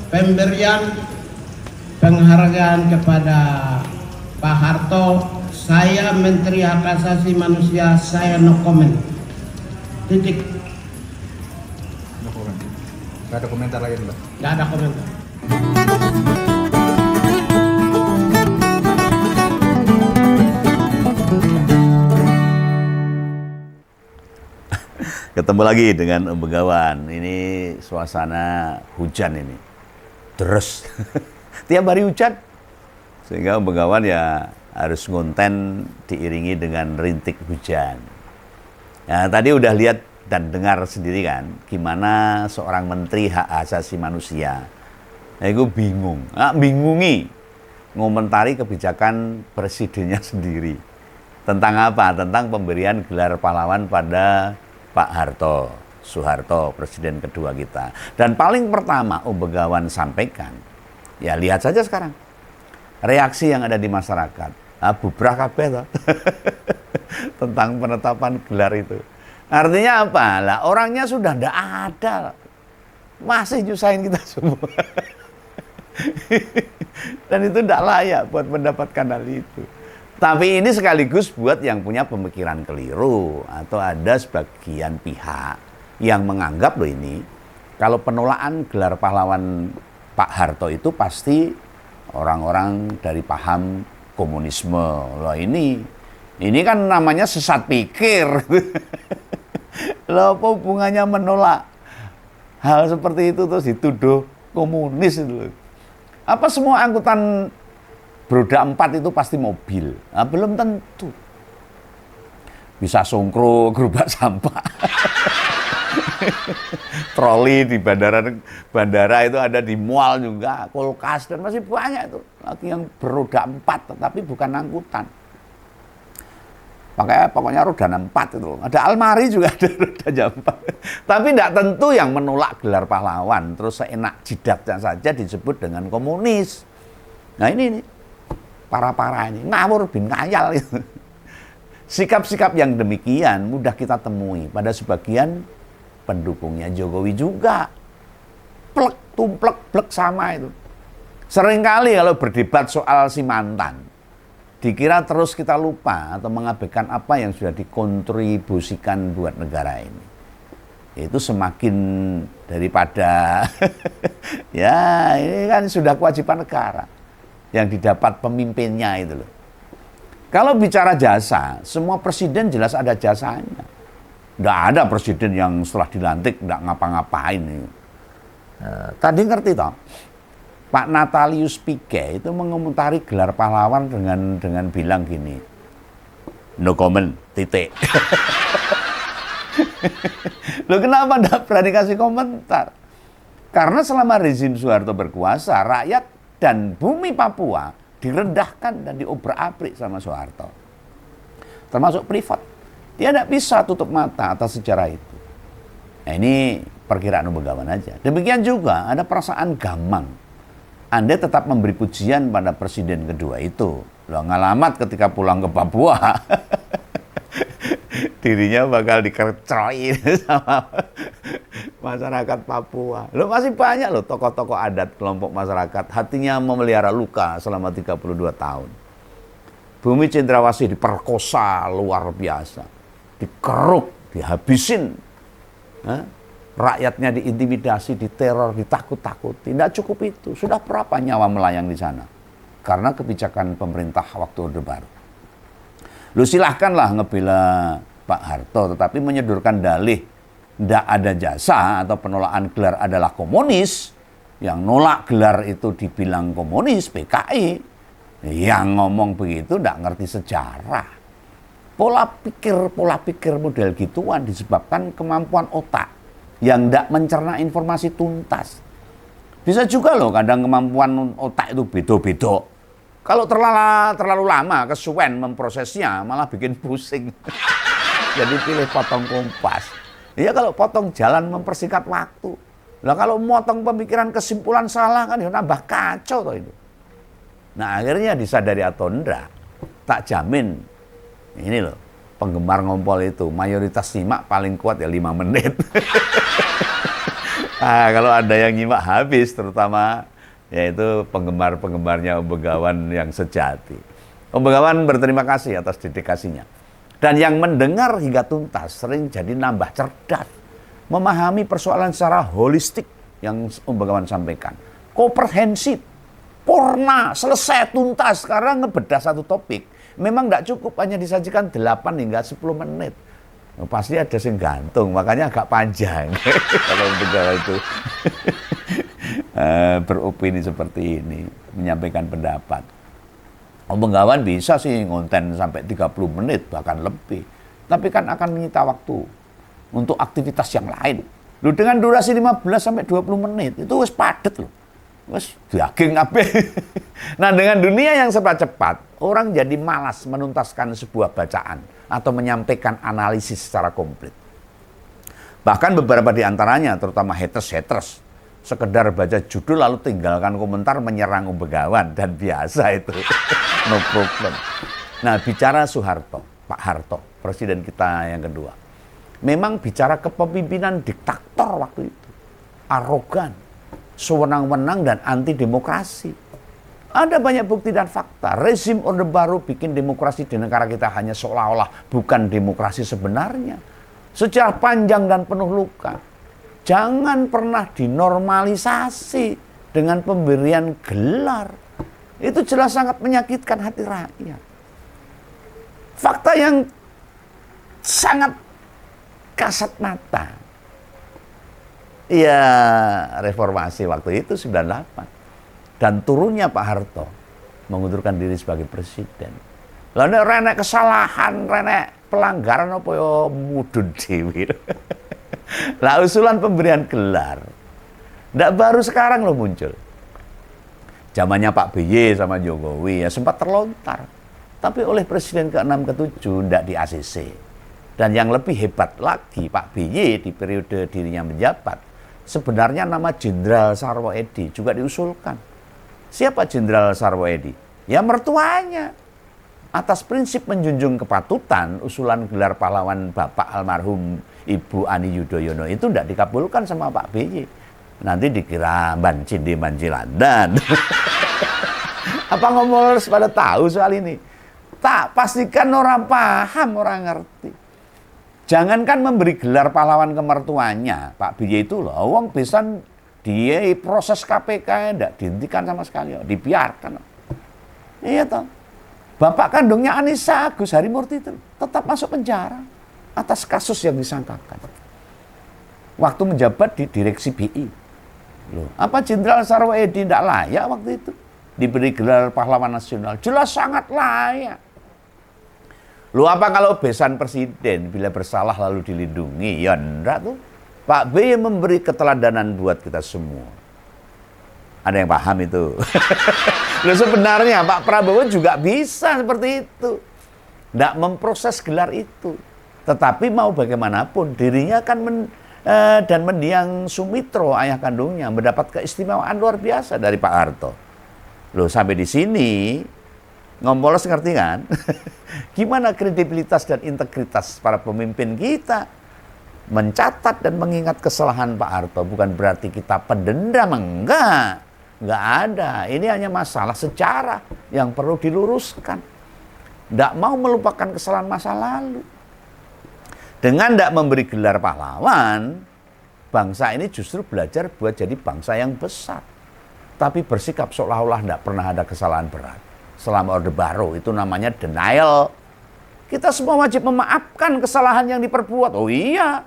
pemberian penghargaan kepada Pak Harto, saya Menteri Hak Asasi Manusia, saya no comment. Titik. No comment. Gak ada komentar lain, Mbak? Gak ada komentar. Ketemu lagi dengan Om Begawan. Ini suasana hujan ini. Terus tiap hari hujan. Sehingga Om Begawan ya harus ngonten diiringi dengan rintik hujan. Nah, tadi udah lihat dan dengar sendiri kan gimana seorang Menteri Hak Asasi Manusia. Nah, itu bingungi ngomentari kebijakan presidennya sendiri. Tentang apa? Tentang pemberian gelar pahlawan pada Pak Harto, Soeharto, presiden kedua kita. Dan paling pertama Om Begawan sampaikan, ya lihat saja sekarang reaksi yang ada di masyarakat. Bubrah kabeh toh. Tentang penetapan gelar itu. Artinya apa? Lah orangnya sudah ndak ada. Masih nyusahin kita semua. Dan itu ndak layak buat mendapatkan hal itu. Tapi ini sekaligus buat yang punya pemikiran keliru atau ada sebagian pihak yang menganggap loh ini kalau penolakan gelar pahlawan Pak Harto itu pasti orang-orang dari paham komunisme. Loh ini kan namanya sesat pikir. Loh apa hubungannya menolak hal seperti itu terus dituduh komunis itu. Apa semua angkutan beroda 4 itu pasti mobil? Nah, belum tentu. Bisa songkro, gerobak sampah. Troli di bandara itu ada di mall juga, kulkas dan masih banyak itu. Lagi yang beroda 4 tetapi bukan angkutan. Pokoknya roda 4 itu. Ada almari juga ada roda 4. Tapi tidak tentu yang menolak gelar pahlawan terus seenak jidatnya saja disebut dengan komunis. Nah ini para ini ngawur bin ngayal itu. Sikap-sikap yang demikian mudah kita temui pada sebagian pendukungnya Jokowi juga. Plek, tumplek, plek sama itu. Seringkali kalau berdebat soal si mantan, dikira terus kita lupa atau mengabaikan apa yang sudah dikontribusikan buat negara ini. Itu semakin daripada ya ini kan sudah kewajiban negara yang didapat pemimpinnya itu loh. Kalau bicara jasa, semua presiden jelas ada jasanya. Nggak ada presiden yang setelah dilantik nggak ngapa-ngapain. Tadi ngerti toh? Pak Natalius Pigai itu mengomentari gelar pahlawan dengan bilang gini, no comment, titik. Loh kenapa nggak berani kasih komentar? Karena selama rezim Soeharto berkuasa, rakyat dan bumi Papua direndahkan dan diobrak-abrik sama Soeharto. Termasuk privat. Dia tidak bisa tutup mata atas sejarah itu. Nah ini perkiraan Om Begawan aja. Demikian juga ada perasaan gamang. Anda tetap memberi pujian pada presiden kedua itu. Loh ngalamat ketika pulang ke Papua. Dirinya bakal dikercoin sama masyarakat Papua. Loh masih banyak loh tokoh-tokoh adat kelompok masyarakat hatinya memelihara luka selama 32 tahun. Bumi Cendrawasih diperkosa luar biasa. Dikeruk, dihabisin. Rakyatnya diintimidasi, diteror, ditakut-takuti. Tidak cukup itu. Sudah berapa nyawa melayang di sana? Karena kebijakan pemerintah waktu Orde Baru. Lu silahkanlah ngebela Pak Harto, tetapi menyodorkan dalih tidak ada jasa atau penolakan gelar adalah komunis. Yang nolak gelar itu dibilang komunis, PKI. Yang ngomong begitu tidak ngerti sejarah. Pola pikir model gituan disebabkan kemampuan otak yang tidak mencerna informasi tuntas. Bisa juga loh kadang kemampuan otak itu beda-beda. Kalau terlalu lama kesuwen memprosesnya malah bikin pusing. Jadi pilih potong kompas. Ya kalau potong jalan mempersingkat waktu. Lah kalau motong pemikiran kesimpulan salah kan ya nambah kacau toh itu. Nah akhirnya disadari atau enggak, tak jamin ini loh penggemar ngompol itu mayoritas simak paling kuat ya 5 menit. Ah, kalau ada yang nyimak habis, terutama yaitu penggemar-penggemarnya Om Begawan yang sejati. Om Begawan berterima kasih atas dedikasinya. Dan yang mendengar hingga tuntas sering jadi nambah cerdas, memahami persoalan secara holistik yang Om Begawan sampaikan. Komprehensif, purna, selesai, tuntas, karena ngebedah satu topik. Memang tidak cukup hanya disajikan 8 hingga 10 menit. Pasti ada yang gantung, makanya agak panjang. Kalau Begawan itu beropini seperti ini, menyampaikan pendapat. Om Begawan bisa sih ngonten sampai 30 menit, bahkan lebih. Tapi kan akan menyita waktu untuk aktivitas yang lain. Loh, dengan durasi 15 sampai 20 menit, itu wis padet loh. Wis daging kabeh. Nah, dengan dunia yang serba cepat, orang jadi malas menuntaskan sebuah bacaan atau menyampaikan analisis secara komplit. Bahkan beberapa di antaranya, terutama haters, sekedar baca judul lalu tinggalkan komentar menyerang Om Begawan, dan biasa itu. No problem. Nah, bicara Soeharto, Pak Harto, presiden kita yang kedua, memang bicara kepemimpinan diktator waktu itu. Arogan, sewenang-wenang dan anti demokrasi. Ada banyak bukti dan fakta. Rezim Orde Baru bikin demokrasi di negara kita hanya seolah-olah bukan demokrasi sebenarnya. Sejarah panjang dan penuh luka. Jangan pernah dinormalisasi dengan pemberian gelar. Itu jelas sangat menyakitkan hati rakyat. Fakta yang sangat kasat mata. Ya, reformasi waktu itu 98. Dan turunnya Pak Harto mengundurkan diri sebagai presiden. Lalu renek kesalahan, renek pelanggaran apa ya mudun dewi. Lah usulan pemberian gelar ndak baru sekarang loh muncul. Zamannya Pak BY sama Jokowi ya sempat terlontar. Tapi oleh presiden ke-6 ke-7 ndak di ACC. Dan yang lebih hebat lagi, Pak BY di periode dirinya menjabat, sebenarnya nama Jenderal Sarwo Edi juga diusulkan. Siapa Jenderal Sarwo Edi? Ya mertuanya. Atas prinsip menjunjung kepatutan, usulan gelar pahlawan Bapak almarhum Ibu Ani Yudhoyono itu tidak dikabulkan sama Pak BY. Nanti dikira Bancindi Bancilandan. Apa ngomong pada tahu soal ini? Tak, pastikan orang paham, orang ngerti. Jangankan memberi gelar pahlawan ke mertuanya, Pak BY itu loh, wong besan dia proses KPK tidak dihentikan sama sekali, dibiarkan. Iya toh. Bapak kandungnya Anissa Agus Harimurti itu tetap masuk penjara atas kasus yang disangkakan. Waktu menjabat di direksi BI. Loh, apa Jenderal Sarwo Edi tidak layak waktu itu diberi gelar pahlawan nasional? Jelas sangat layak. Loh, apa kalau besan presiden bila bersalah lalu dilindungi? Ya enggak tuh. Pak B memberi keteladanan buat kita semua. Ada yang paham itu? Loh, sebenarnya Pak Prabowo juga bisa seperti itu. Tidak memproses gelar itu. Tetapi mau bagaimanapun dirinya kan dan mendiang Sumitro, ayah kandungnya, mendapat keistimewaan luar biasa dari Pak Harto. Loh, sampai di sini ngompolos, ngerti kan? Gimana kredibilitas dan integritas para pemimpin kita? Mencatat dan mengingat kesalahan Pak Harto bukan berarti kita pendendam, enggak ada. Ini hanya masalah sejarah yang perlu diluruskan. Tidak mau melupakan kesalahan masa lalu. Dengan tidak memberi gelar pahlawan, bangsa ini justru belajar buat jadi bangsa yang besar. Tapi bersikap seolah-olah tidak pernah ada kesalahan berat. Selama Orde Baru itu namanya denial. Kita semua wajib memaafkan kesalahan yang diperbuat. Oh iya,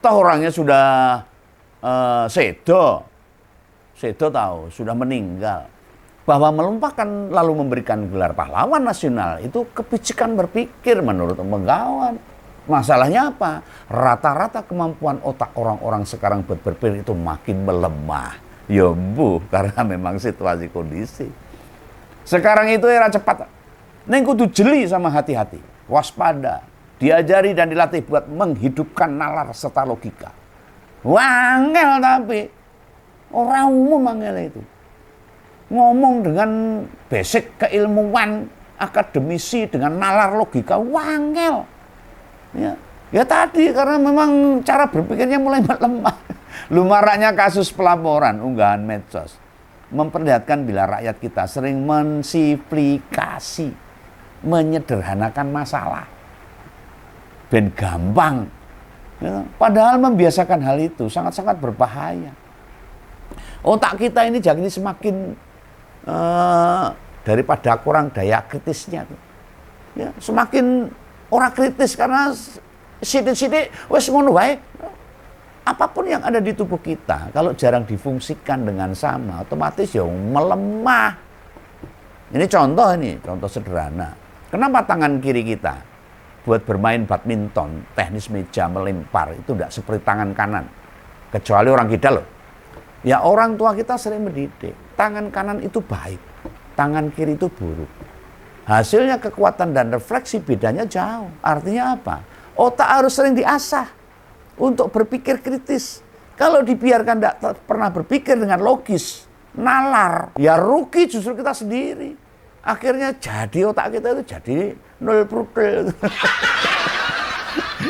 toh orangnya sudah sedo tahu, sudah meninggal. Bahwa melupakan lalu memberikan gelar pahlawan nasional itu kepicikan berpikir menurut Om Begawan. Masalahnya apa? Rata-rata kemampuan otak orang-orang sekarang berpikir itu makin melemah. Ya bu, karena memang situasi kondisi. Sekarang itu era cepat. Neng kudu jeli sama hati-hati, waspada, diajari dan dilatih buat menghidupkan nalar serta logika. Wangel tapi orang umum angel itu. Ngomong dengan basic keilmuan akademisi dengan nalar logika, wangel. Ya tadi karena memang cara berpikirnya mulai melemah. Lu maraknya kasus pelaporan unggahan medsos memperlihatkan bila rakyat kita sering mensimplifikasi, menyederhanakan masalah. Ben gampang. Ya, padahal membiasakan hal itu sangat-sangat berbahaya. Otak kita ini jadi semakin daripada kurang daya kritisnya. Ya, semakin orang kritis karena sidik-sidik wes ngono wae. Apapun yang ada di tubuh kita, kalau jarang difungsikan dengan sama, otomatis ya melemah. Ini contoh sederhana. Kenapa tangan kiri kita buat bermain badminton, teknis meja melempar itu tidak seperti tangan kanan? Kecuali orang kita loh. Ya orang tua kita sering mendidik, tangan kanan itu baik, tangan kiri itu buruk. Hasilnya kekuatan dan refleksi bedanya jauh. Artinya apa? Otak harus sering diasah untuk berpikir kritis. Kalau dibiarkan tidak pernah berpikir dengan logis, nalar, ya rugi justru kita sendiri. Akhirnya jadi otak kita itu jadi nol prudel.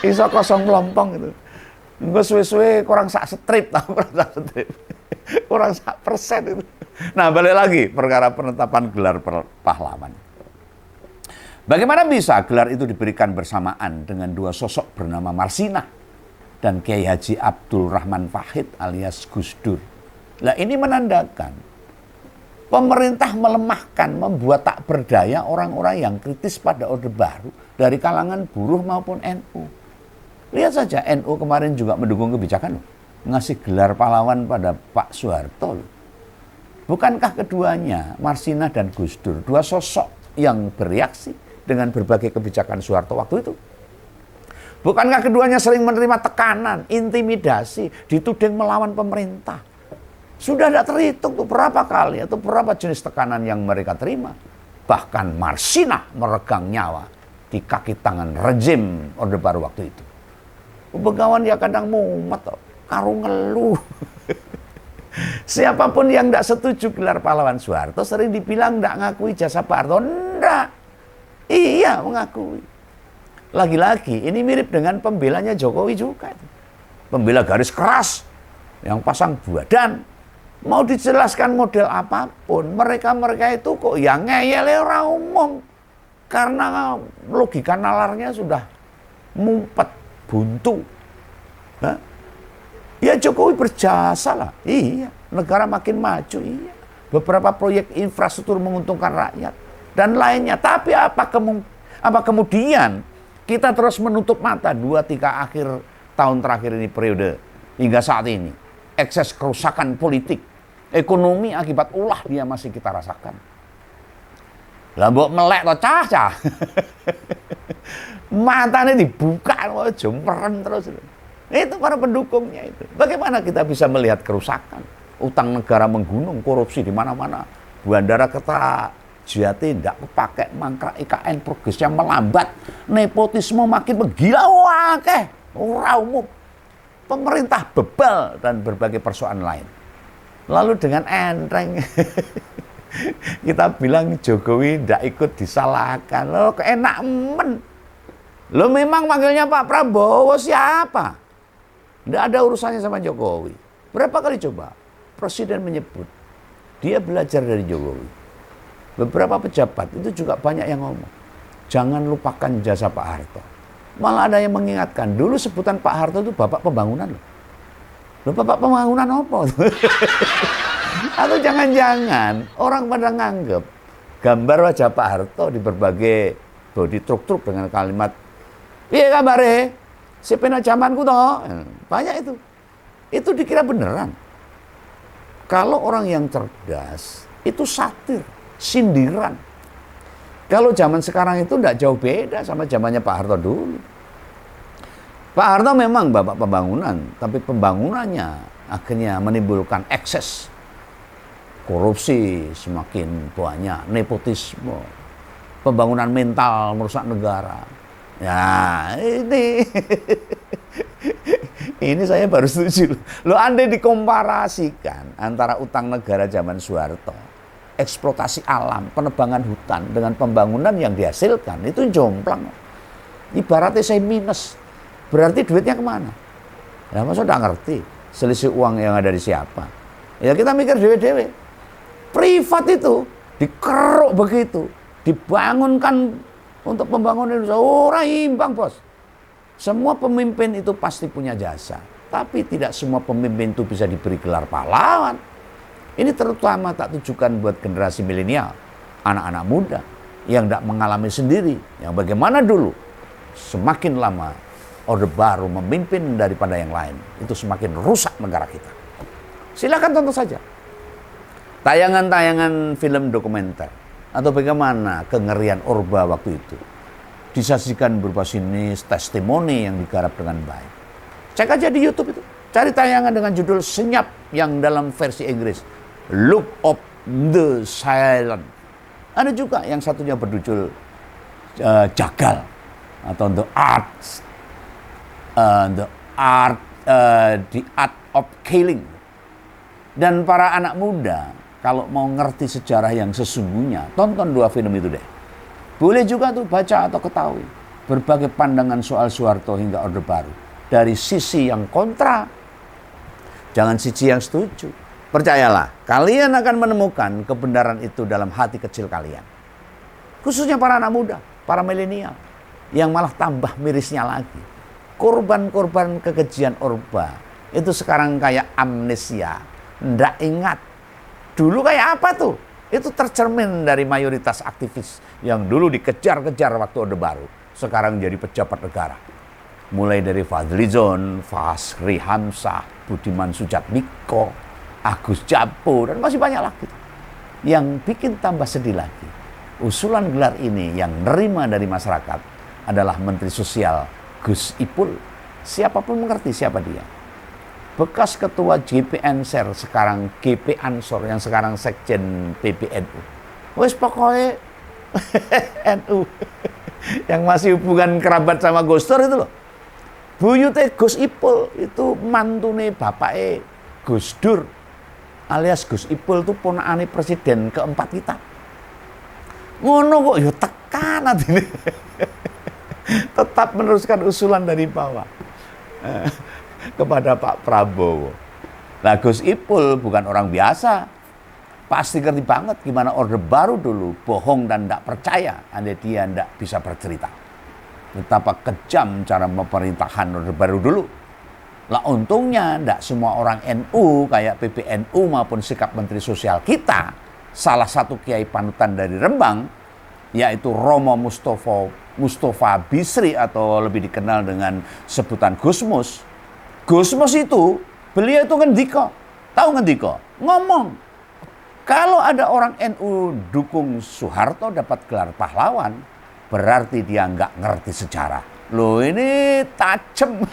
Iso kosong melompong itu. Enggak suwe-suwe kurang sak strip, tahu kurang sak strip. Kurang sak persen itu. Nah, balik lagi perkara penetapan gelar pahlawan. Bagaimana bisa gelar itu diberikan bersamaan dengan dua sosok bernama Marsinah dan Kiai Haji Abdul Rahman Fahid alias Gus Dur? Nah, ini menandakan pemerintah melemahkan, membuat tak berdaya orang-orang yang kritis pada Orde Baru dari kalangan buruh maupun NU. Lihat saja, NU kemarin juga mendukung kebijakan loh, ngasih gelar pahlawan pada Pak Soeharto loh. Bukankah keduanya, Marsinah dan Gus Dur, dua sosok yang bereaksi dengan berbagai kebijakan Soeharto waktu itu? Bukankah keduanya sering menerima tekanan, intimidasi, dituding melawan pemerintah? Sudah tidak terhitung tuh berapa kali atau berapa jenis tekanan yang mereka terima. Bahkan Marsinah meregang nyawa di kaki tangan rejim Orde Baru waktu itu. Begawan ya kadang mumet, karung ngeluh. Siapapun yang tidak setuju gelar pahlawan Soeharto sering dibilang tidak ngakui jasa Pak Harto. Enggak. Iya mengakui. Lagi-lagi ini mirip dengan pembelanya Jokowi juga. Pembela garis keras yang pasang badan. Mau dijelaskan model apapun, mereka-mereka itu kok yang ngeyel orang umum. Karena logika nalarnya sudah mumpet, buntu. Hah? Ya Jokowi berjasa lah, iya. Negara makin maju, iya. Beberapa proyek infrastruktur menguntungkan rakyat dan lainnya. Tapi apa kemudian kita terus menutup mata 2-3 akhir tahun terakhir ini periode hingga saat ini? Ekses kerusakan politik, ekonomi akibat ulah dia masih kita rasakan. Lah mbok melek to cah-cah. Matanya dibuka, jemperen terus. Itu para pendukungnya itu. Bagaimana kita bisa melihat kerusakan? Utang negara menggunung, korupsi di mana-mana. Bandara Kertajati tidak kepakai, mangkrak IKN progresnya melambat. Nepotisme makin menggila, wakeh, ora umum. Pemerintah bebal dan berbagai persoalan lain. Lalu dengan enteng kita bilang Jokowi tidak ikut disalahkan. Loh enak men. Lo memang manggilnya Pak Prabowo siapa? Tidak ada urusannya sama Jokowi. Berapa kali coba Presiden menyebut dia belajar dari Jokowi. Beberapa pejabat itu juga banyak yang ngomong, jangan lupakan jasa Pak Harto. Malah ada yang mengingatkan, dulu sebutan Pak Harto itu Bapak Pembangunan loh. Loh Bapak Pembangunan apa? Atau jangan-jangan orang pada nganggep gambar wajah Pak Harto di berbagai bodi truk-truk dengan kalimat iya kabare? Sepena zamanku toh. Banyak itu. Itu dikira beneran. Kalau orang yang cerdas, itu satir, sindiran. Kalau zaman sekarang itu tidak jauh beda sama zamannya Pak Harto dulu. Pak Harto memang bapak pembangunan, tapi pembangunannya akhirnya menimbulkan ekses. Korupsi semakin banyak, nepotisme, pembangunan mental merusak negara. Ya ini saya baru setuju. Lo andai dikomparasikan antara utang negara zaman Soeharto, eksploitasi alam, penebangan hutan dengan pembangunan yang dihasilkan, itu jomplang. Ibaratnya saya minus, berarti duitnya kemana? Ya masa udah ngerti. Selisih uang yang ada di siapa? Ya kita mikir dewe-dewe. Privat itu dikeruk begitu, dibangunkan untuk pembangunan Indonesia. Ora imbang, Bos. Semua pemimpin itu pasti punya jasa, tapi tidak semua pemimpin itu bisa diberi gelar pahlawan. Ini terutama tak tujukan buat generasi milenial, anak-anak muda yang tidak mengalami sendiri, yang bagaimana dulu semakin lama Orde Baru memimpin daripada yang lain, itu semakin rusak negara kita. Silakan tonton saja tayangan-tayangan film dokumenter atau bagaimana kengerian Orba waktu itu disajikan berupa sinis testimoni yang digarap dengan baik. Cek aja di YouTube itu, cari tayangan dengan judul Senyap yang dalam versi Inggris, Look of the Silent. Ada juga yang satunya berjudul Jagal atau The Art of Killing. Dan para anak muda kalau mau ngerti sejarah yang sesungguhnya, tonton 2 film itu deh. Boleh juga tuh baca atau ketahui berbagai pandangan soal Soeharto hingga Orde Baru dari sisi yang kontra, jangan sisi yang setuju. Percayalah, kalian akan menemukan kebenaran itu dalam hati kecil kalian. Khususnya para anak muda, para milenial, yang malah tambah mirisnya lagi. Korban-korban kekejian Orba itu sekarang kayak amnesia, ndak ingat. Dulu kayak apa tuh? Itu tercermin dari mayoritas aktivis yang dulu dikejar-kejar waktu Orde Baru, sekarang jadi pejabat negara. Mulai dari Fadlizon, Fachri Hamzah, Budiman Sujatmiko, Agus Japo, dan masih banyak lagi. Yang bikin tambah sedih lagi, usulan gelar ini yang nerima dari masyarakat adalah Menteri Sosial Gus Ipul. Siapapun mengerti siapa dia. Bekas ketua GP Ansor, sekarang GP Ansor, yang sekarang sekjen PBNU. Wes pokoknya NU yang masih hubungan kerabat sama Gus Dur itu loh. Buyute Gus Ipul itu mantune bapake Gus Dur, alias Gus Ipul itu ponakane presiden keempat kita. Ngono kok ya tekan atine. Tetap meneruskan usulan dari bawah kepada Pak Prabowo. Nah, Gus Ipul bukan orang biasa. Pasti ngerti banget gimana Orde Baru dulu bohong dan tidak percaya andai dia tidak bisa bercerita. Betapa kejam cara pemerintahan Orde Baru dulu. Lah untungnya tidak semua orang NU kayak PBNU maupun sikap Menteri Sosial kita. Salah satu kiai panutan dari Rembang, yaitu Romo Mustafa Bisri atau lebih dikenal dengan sebutan Gusmus. Gusmus itu, beliau itu ngendika. Tahu ngendika? Ngomong. Kalau ada orang NU dukung Soeharto dapat gelar pahlawan, berarti dia nggak ngerti sejarah. Loh ini tajem.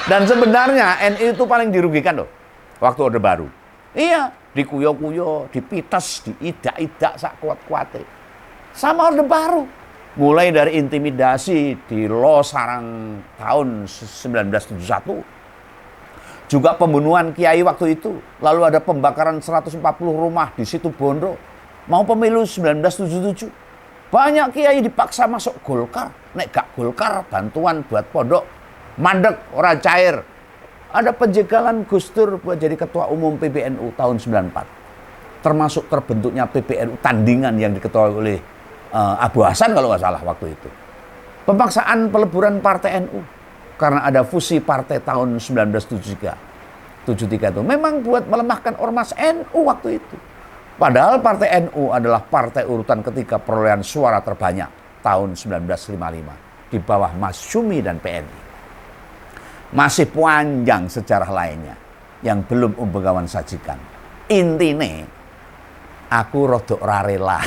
Dan sebenarnya NU itu paling dirugikan loh. Waktu Orde Baru. Iya, dikuyo-kuyo, dipites, diidak-idak sak kuat-kuate. Sama Orde Baru. Mulai dari intimidasi di Losarang tahun 1971. Juga pembunuhan kiai waktu itu. Lalu ada pembakaran 140 rumah di situ Bondo. Mau pemilu 1977. Banyak kiai dipaksa masuk Golkar. Nek gak Golkar, bantuan buat pondok mandek, ora cair. Ada penjegalan Gus Dur buat jadi ketua umum PBNU tahun 94. Termasuk terbentuknya PBNU tandingan yang diketuai oleh Abu Hasan kalau nggak salah waktu itu. Pemaksaan peleburan partai NU karena ada fusi partai tahun 1973 itu memang buat melemahkan ormas NU waktu itu. Padahal partai NU adalah partai urutan ketiga perolehan suara terbanyak tahun 1955 di bawah Masyumi dan PNI. Masih panjang sejarah lainnya yang belum Begawan sajikan. Intine aku rodok ora rela.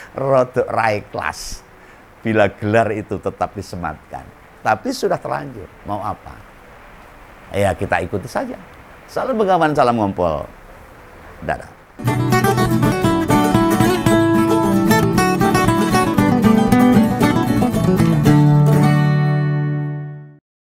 Rodok ra ikhlas bila gelar itu tetap disematkan. Tapi sudah terlanjur, mau apa? Ya kita ikuti saja. Salam Begawan, salam ngompol. Dadah.